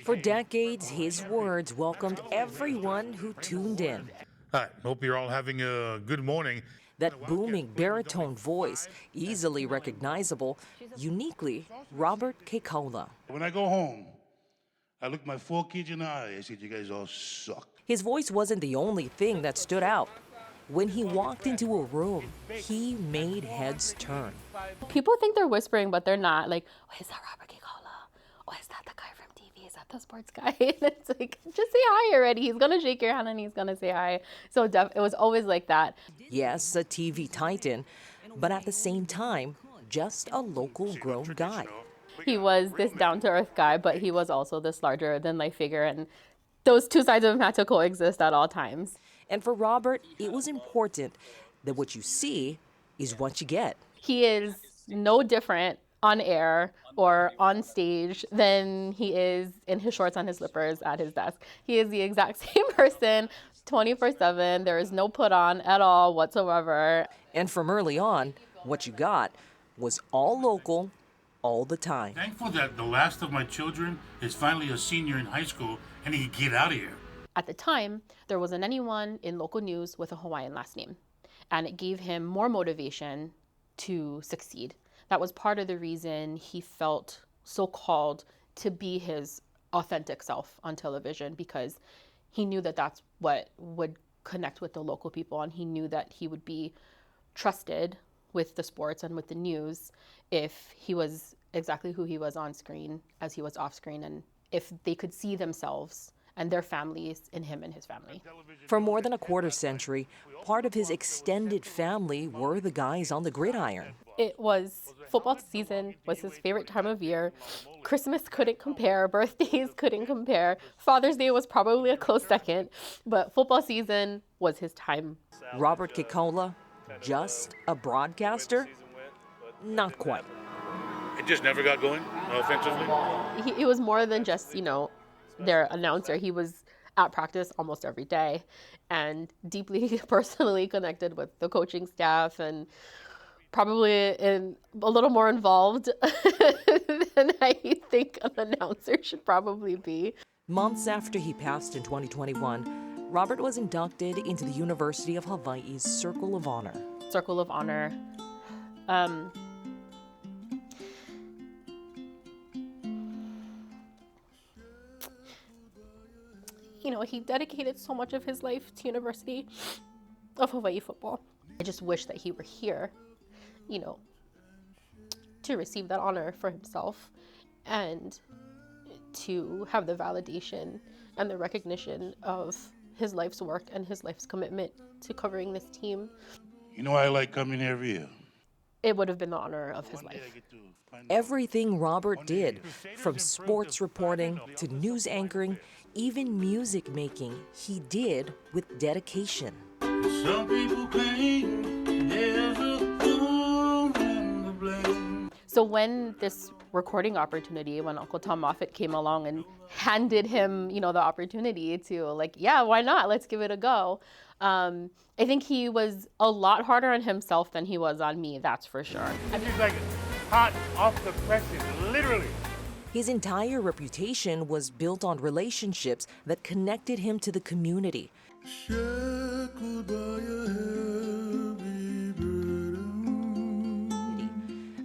For decades, his words welcomed everyone who tuned in. Hi, hope you're all having a good morning. That booming baritone voice, easily recognizable, uniquely Robert Kekaula. When I go home, I look my 4 kids in the eye. I said, you guys all suck. His voice wasn't the only thing that stood out. When he walked into a room, he made heads turn. People think they're whispering, but they're not. Like, oh, is that Robert Kekaula? Oh, is that the guy from TV? Is that the sports guy? And it's like, just say hi already. He's going to shake your hand and he's going to say hi. So it was always like that. Yes, a TV titan, but at the same time, just a local grown guy. He was this down-to-earth guy, but he was also this larger-than-life figure. And those two sides of him had to coexist at all times. And for Robert, it was important that what you see is what you get. He is no different on air or on stage than he is in his shorts and his slippers at his desk. He is the exact same person 24/7. There is no put on at all whatsoever. And from early on, what you got was all local, all the time. Thankful that the last of my children is finally a senior in high school and he can get out of here. At the time, there wasn't anyone in local news with a Hawaiian last name, and it gave him more motivation to succeed. That was part of the reason he felt so called to be his authentic self on television, because he knew that that's what would connect with the local people, and he knew that he would be trusted with the sports and with the news if he was exactly who he was on screen as he was off screen, and if they could see themselves and their families in him and his family. For more than a quarter century, part of his extended family were the guys on the gridiron. It was football season, was his favorite time of year. Christmas couldn't compare, birthdays couldn't compare. Father's Day was probably a close second, but football season was his time. Robert Kekaula, just a broadcaster? Not quite. It just never got going offensively. He was more than just, their announcer. He was at practice almost every day and deeply personally connected with the coaching staff, and probably a little more involved than I think an announcer should probably be. Months after he passed in 2021, Robert was inducted into the University of Hawaii's Circle of Honor. Circle of Honor. He dedicated so much of his life to University of Hawaii football. I just wish that he were here, to receive that honor for himself and to have the validation and the recognition of his life's work and his life's commitment to covering this team. I like coming every year. It would have been the honor of his life. Everything Robert did, from sports reporting to news anchoring, even music making, he did with dedication. Some people claim there's a fool in the blame. So when this recording opportunity, when Uncle Tom Moffat came along and handed him, the opportunity to yeah, why not? Let's give it a go. I think he was a lot harder on himself than he was on me, that's for sure. He's like hot off the presses, literally. His entire reputation was built on relationships that connected him to the community.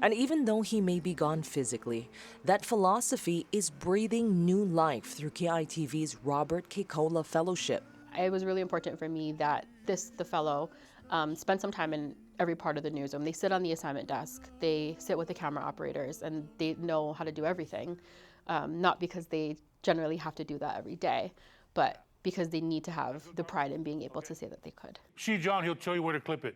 And even though he may be gone physically, that philosophy is breathing new life through KITV's Robert Kekaula Fellowship. It was really important for me that the fellow, spend some time in every part of the newsroom. They sit on the assignment desk, they sit with the camera operators, and they know how to do everything. Not because they generally have to do that every day, but because they need to have the pride in being able to say that they could. See John, he'll show you where to clip it.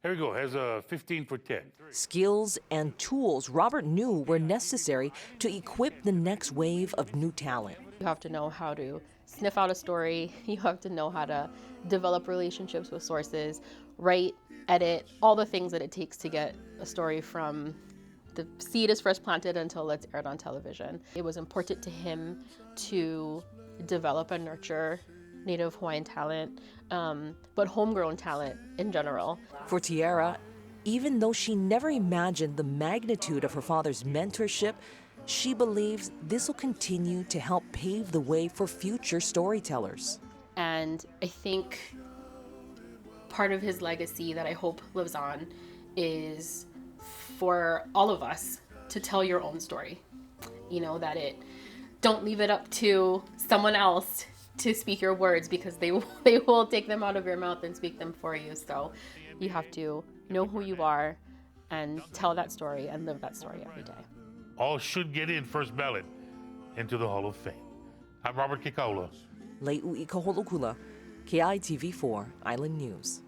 Here we go, has a 15 for 10. Skills and tools Robert knew were necessary to equip the next wave of new talent. You have to know how to sniff out a story. You have to know how to develop relationships with sources, write, edit, all the things that it takes to get a story from the seed is first planted until it's aired on television. It was important to him to develop and nurture Native Hawaiian talent, but homegrown talent in general. For Tiara, even though she never imagined the magnitude of her father's mentorship, She believes this will continue to help pave the way for future storytellers. And I think part of his legacy that I hope lives on is for all of us to tell your own story. You know, don't leave it up to someone else to speak your words, because they will take them out of your mouth and speak them for you. So you have to know who you are and tell that story and live that story every day. All should get in first ballot into the Hall of Fame. I'm Robert Kekaula. Le'u Ikaholokula, KITV4 Island News.